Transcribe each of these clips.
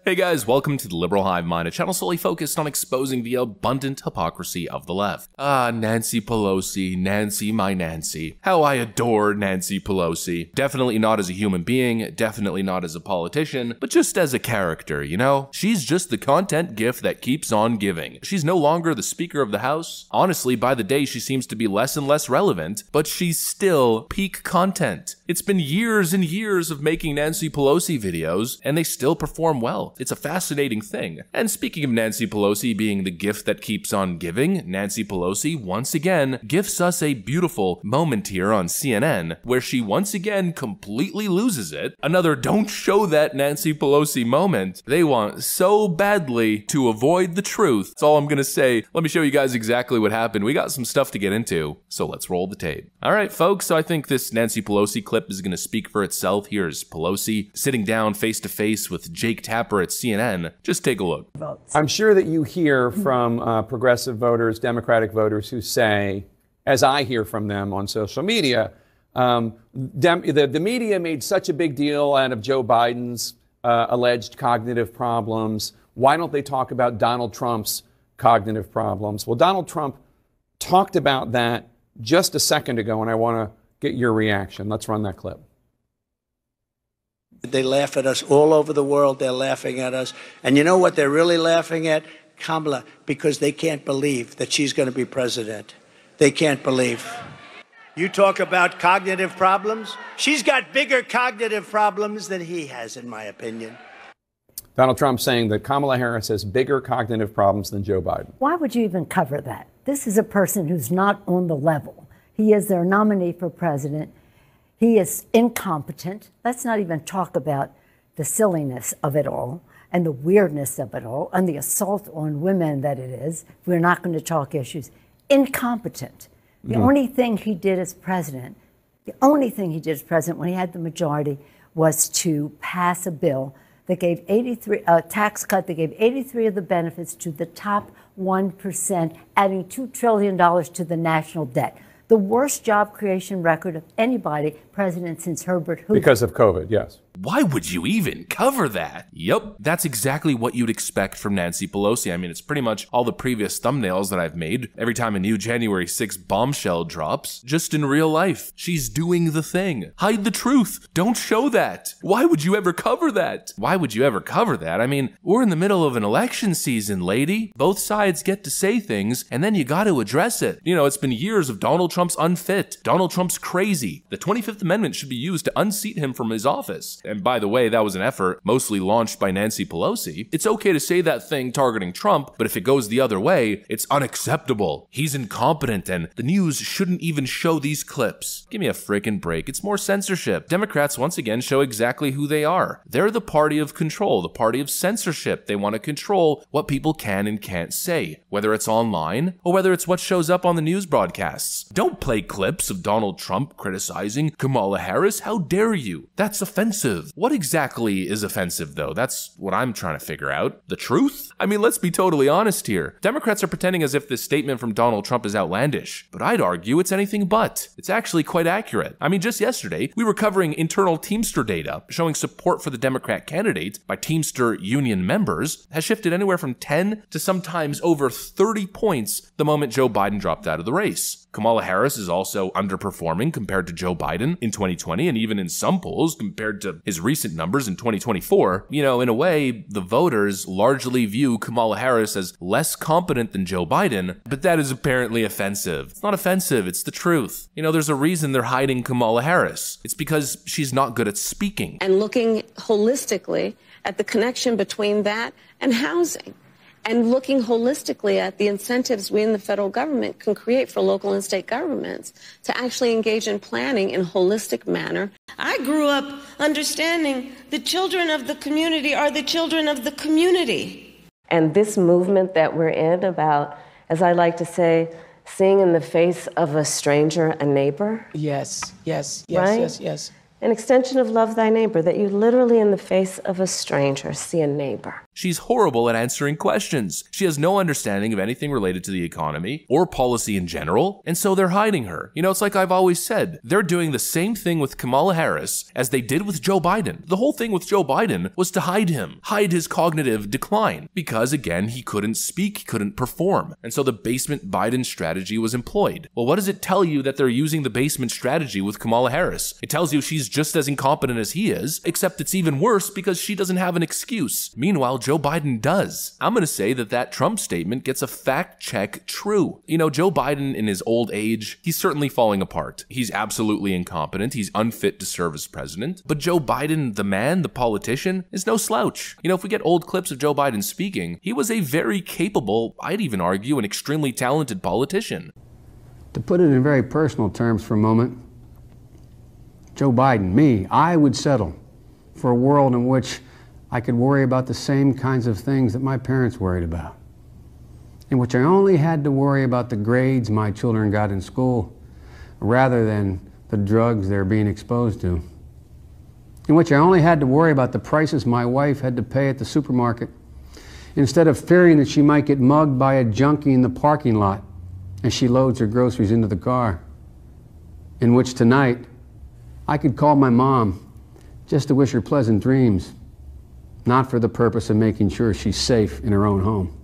Hey guys, welcome to the Liberal Hive Mind, a channel solely focused on exposing the abundant hypocrisy of the left. Nancy Pelosi, Nancy my Nancy. How I adore Nancy Pelosi. Definitely not as a human being, definitely not as a politician, but just as a character, you know? She's just the content gift that keeps on giving. She's no longer the Speaker of the House. Honestly, by the day she seems to be less and less relevant, but she's still peak content. It's been years and years of making Nancy Pelosi videos, and they still perform well. It's a fascinating thing. And speaking of Nancy Pelosi being the gift that keeps on giving, Nancy Pelosi once again gifts us a beautiful moment here on CNN where she once again completely loses it. Another don't show that Nancy Pelosi moment. They want so badly to avoid the truth. That's all I'm gonna say. Let me show you guys exactly what happened. We got some stuff to get into, so let's roll the tape. Alright folks, so I think this Nancy Pelosi clip is gonna speak for itself. Here's Pelosi sitting down face to face with Jake Tapper at CNN. Just take a look. I'm sure that you hear from progressive voters, Democratic voters who say, as I hear from them on social media, the media made such a big deal out of Joe Biden's alleged cognitive problems. Why don't they talk about Donald Trump's cognitive problems? Well, Donald Trump talked about that just a second ago, and I want to get your reaction. Let's run that clip. They laugh at us all over the world. They're laughing at us. And you know what they're really laughing at? Kamala, because they can't believe that she's going to be president. They can't believe. You talk about cognitive problems? She's got bigger cognitive problems than he has, in my opinion. Donald Trump saying that Kamala Harris has bigger cognitive problems than Joe Biden. Why would you even cover that? This is a person who's not on the level. He is their nominee for president. He is incompetent. Let's not even talk about the silliness of it all and the weirdness of it all and the assault on women that it is. We're not going to talk issues. Incompetent. The only thing he did as president, when he had the majority, was to pass a bill that gave a tax cut that gave 83 of the benefits to the top 1%, adding $2 trillion to the national debt. The worst job creation record of anybody president since Herbert Hoover. Because of COVID, yes. Why would you even cover that? Yep, that's exactly what you'd expect from Nancy Pelosi. I mean, it's pretty much all the previous thumbnails that I've made every time a new January 6th bombshell drops. Just in real life, she's doing the thing. Hide the truth. Don't show that. Why would you ever cover that? Why would you ever cover that? I mean, we're in the middle of an election season, lady. Both sides get to say things, and then you got to address it. You know, it's been years of Donald Trump's unfit. Donald Trump's crazy. The 25th Amendment should be used to unseat him from his office. And by the way, that was an effort mostly launched by Nancy Pelosi. It's okay to say that thing targeting Trump, but if it goes the other way, it's unacceptable. He's incompetent and the news shouldn't even show these clips. Give me a frickin' break. It's more censorship. Democrats once again show exactly who they are. They're the party of control, the party of censorship. They want to control what people can and can't say, whether it's online or whether it's what shows up on the news broadcasts. Don't play clips of Donald Trump criticizing Kamala Harris. How dare you? That's offensive. What exactly is offensive, though? That's what I'm trying to figure out. The truth? I mean, let's be totally honest here. Democrats are pretending as if this statement from Donald Trump is outlandish, but I'd argue it's anything but. It's actually quite accurate. I mean, just yesterday, we were covering internal Teamster data showing support for the Democrat candidate by Teamster union members has shifted anywhere from 10 to sometimes over 30 points the moment Joe Biden dropped out of the race. Kamala Harris is also underperforming compared to Joe Biden in 2020 and even in some polls compared to his recent numbers in 2024. You know, in a way, the voters largely view Kamala Harris as less competent than Joe Biden, but that is apparently offensive. It's not offensive, it's the truth. You know, there's a reason they're hiding Kamala Harris. It's because she's not good at speaking. And looking holistically at the connection between that and housing. And looking holistically at the incentives we in the federal government can create for local and state governments to actually engage in planning in a holistic manner. I grew up understanding the children of the community are the children of the community. And this movement that we're in about, as I like to say, seeing in the face of a stranger a neighbor. Yes, right? yes. An extension of love thy neighbor, that you literally in the face of a stranger see a neighbor. She's horrible at answering questions. She has no understanding of anything related to the economy or policy in general, and so they're hiding her. You know, it's like I've always said, they're doing the same thing with Kamala Harris as they did with Joe Biden. The whole thing with Joe Biden was to hide him, hide his cognitive decline, because again, he couldn't speak, he couldn't perform. And so the basement Biden strategy was employed. Well, what does it tell you that they're using the basement strategy with Kamala Harris? It tells you she's just as incompetent as he is, except it's even worse because she doesn't have an excuse. Meanwhile, Joe Biden does. I'm gonna say that Trump statement gets a fact check true. You know, Joe Biden in his old age, he's certainly falling apart. He's absolutely incompetent. He's unfit to serve as president. But Joe Biden, the man, the politician, is no slouch. You know, if we get old clips of Joe Biden speaking, he was a very capable, I'd even argue, an extremely talented politician. To put it in very personal terms for a moment, Joe Biden, me, I would settle for a world in which I could worry about the same kinds of things that my parents worried about, in which I only had to worry about the grades my children got in school rather than the drugs they're being exposed to, in which I only had to worry about the prices my wife had to pay at the supermarket instead of fearing that she might get mugged by a junkie in the parking lot as she loads her groceries into the car, in which tonight I could call my mom just to wish her pleasant dreams, not for the purpose of making sure she's safe in her own home.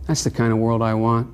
That's the kind of world I want.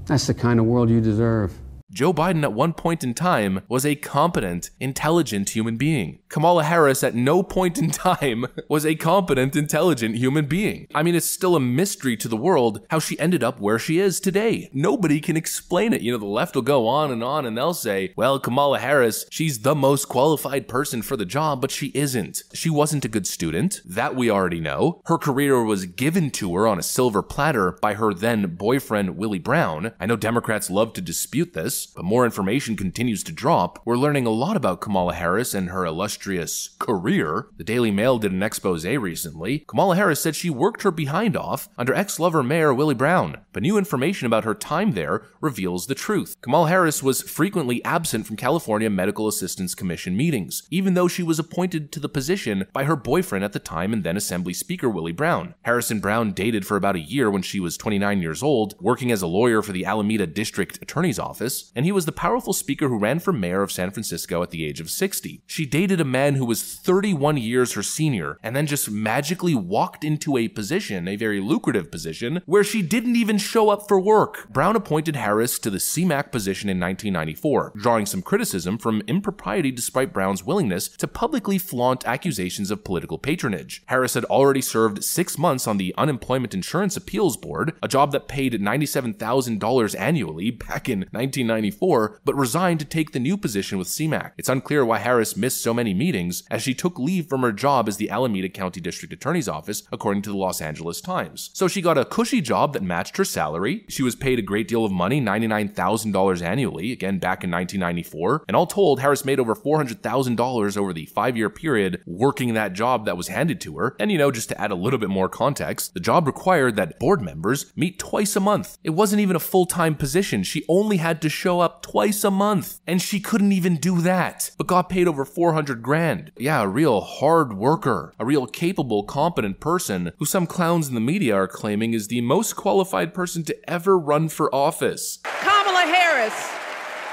That's the kind of world you deserve. Joe Biden at one point in time was a competent, intelligent human being. Kamala Harris at no point in time was a competent, intelligent human being. I mean, it's still a mystery to the world how she ended up where she is today. Nobody can explain it. You know, the left will go on and they'll say, well, Kamala Harris, she's the most qualified person for the job, but she isn't. She wasn't a good student. That we already know. Her career was given to her on a silver platter by her then boyfriend, Willie Brown. I know Democrats love to dispute this, but more information continues to drop. We're learning a lot about Kamala Harris and her illustrious career. The Daily Mail did an expose recently. Kamala Harris said she worked her behind off under ex-lover Mayor Willie Brown, but new information about her time there reveals the truth. Kamala Harris was frequently absent from California Medical Assistance Commission meetings, even though she was appointed to the position by her boyfriend at the time and then Assembly Speaker Willie Brown. Harris and Brown dated for about a year when she was 29 years old, working as a lawyer for the Alameda District Attorney's Office, and he was the powerful speaker who ran for mayor of San Francisco at the age of 60. She dated a man who was 31 years her senior, and then just magically walked into a position, a very lucrative position, where she didn't even show up for work. Brown appointed Harris to the CMAC position in 1994, drawing some criticism from impropriety despite Brown's willingness to publicly flaunt accusations of political patronage. Harris had already served 6 months on the Unemployment Insurance Appeals Board, a job that paid $97,000 annually back in 1994, but resigned to take the new position with CMAC. It's unclear why Harris missed so many meetings, as she took leave from her job as the Alameda County District Attorney's Office, according to the Los Angeles Times. So she got a cushy job that matched her salary. She was paid a great deal of money, $99,000 annually, again back in 1994, and all told, Harris made over $400,000 over the 5-year period working that job that was handed to her. And you know, just to add a little bit more context, the job required that board members meet twice a month. It wasn't even a full-time position. She only had to show up twice a month, and she couldn't even do that, but got paid over $400,000. Yeah, a real hard worker, a real capable, competent person who some clowns in the media are claiming is the most qualified person to ever run for office. Kamala Harris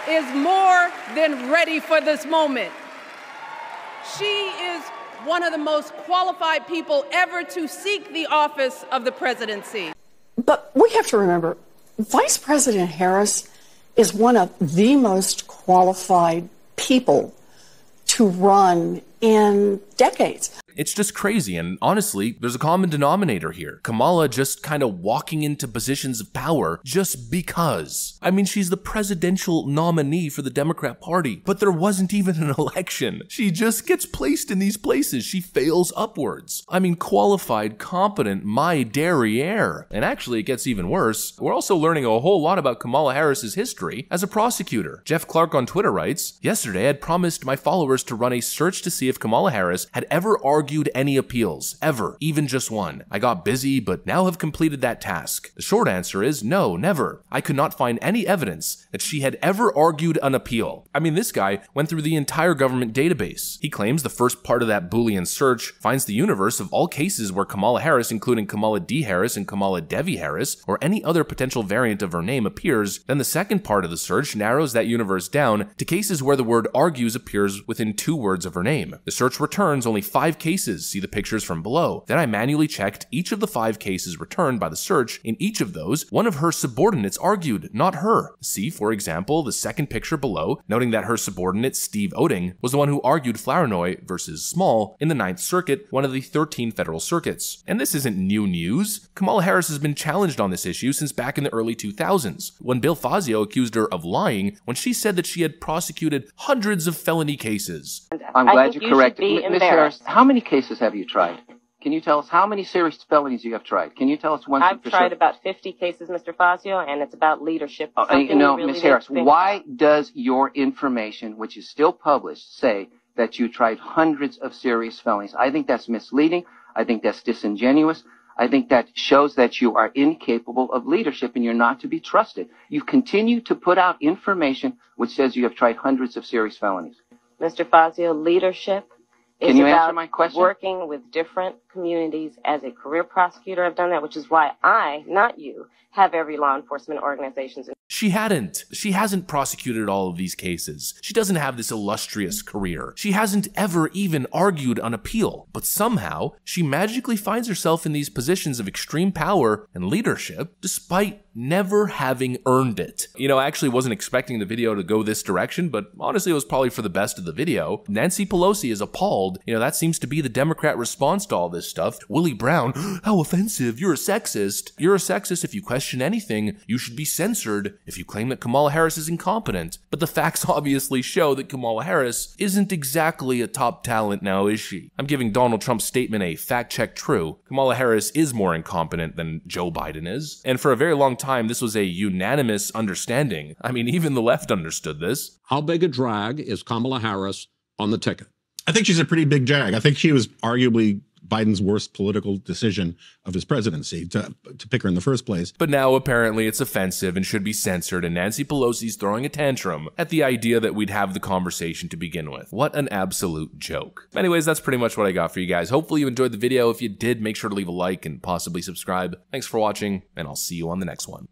is more than ready for this moment. She is one of the most qualified people ever to seek the office of the presidency. But we have to remember, Vice President Harris is one of the most qualified people to run in decades. It's just crazy, and honestly, there's a common denominator here. Kamala just kind of walking into positions of power just because. I mean, she's the presidential nominee for the Democrat Party, but there wasn't even an election. She just gets placed in these places. She fails upwards. I mean, qualified, competent, my derriere. And actually, it gets even worse. We're also learning a whole lot about Kamala Harris's history as a prosecutor. Jeff Clark on Twitter writes, "Yesterday, I'd promised my followers to run a search to see see if Kamala Harris had ever argued any appeals, ever, even just one. I got busy, but now have completed that task. The short answer is no, never. I could not find any evidence that she had ever argued an appeal. I mean, this guy went through the entire government database. He claims the first part of that Boolean search finds the universe of all cases where Kamala Harris, including Kamala D. Harris and Kamala Devi Harris, or any other potential variant of her name appears. Then the second part of the search narrows that universe down to cases where the word argues appears within 2 words of her name. The search returns only 5 cases, see the pictures from below. Then I manually checked each of the 5 cases returned by the search. In each of those, one of her subordinates argued, not her. See, for example, the second picture below, noting that her subordinate, Steve Oding, was the one who argued Flournoy versus Small in the 9th Circuit, one of the 13 federal circuits. And this isn't new news. Kamala Harris has been challenged on this issue since back in the early 2000s, when Bill Fazio accused her of lying when she said that she had prosecuted hundreds of felony cases. I'm glad you corrected me. Ms. Harris, how many cases have you tried? Can you tell us how many serious felonies you have tried? Can you tell us one? I've tried about 50 cases, Mr. Fazio, and it's about leadership. Ms. Harris, why does your information, which is still published, say that you tried hundreds of serious felonies? I think that's misleading. I think that's disingenuous. I think that shows that you are incapable of leadership and you're not to be trusted. You continue to put out information which says you have tried hundreds of serious felonies. Mr. Fazio, leadership is about working with different communities. As a career prosecutor, I've done that, which is why I, not you, have every law enforcement organizations. She hasn't prosecuted all of these cases. She doesn't have this illustrious career. She hasn't ever even argued an appeal. But somehow, she magically finds herself in these positions of extreme power and leadership, despite never having earned it. You know, I actually wasn't expecting the video to go this direction, but honestly, it was probably for the best of the video. Nancy Pelosi is appalled. You know, that seems to be the Democrat response to all this stuff. Willie Brown, how offensive, you're a sexist. You're a sexist if you question anything. You should be censored if you claim that Kamala Harris is incompetent. But the facts obviously show that Kamala Harris isn't exactly a top talent now, is she? I'm giving Donald Trump's statement a fact check true. Kamala Harris is more incompetent than Joe Biden is. And for a very long time, this was a unanimous understanding. I mean, even the left understood this. How big a drag is Kamala Harris on the ticket? I think she's a pretty big drag. I think she was arguably Biden's worst political decision of his presidency to pick her in the first place. But now apparently it's offensive and should be censored, and Nancy Pelosi's throwing a tantrum at the idea that we'd have the conversation to begin with. What an absolute joke. Anyways, that's pretty much what I got for you guys. Hopefully you enjoyed the video. If you did, make sure to leave a like and possibly subscribe. Thanks for watching, and I'll see you on the next one.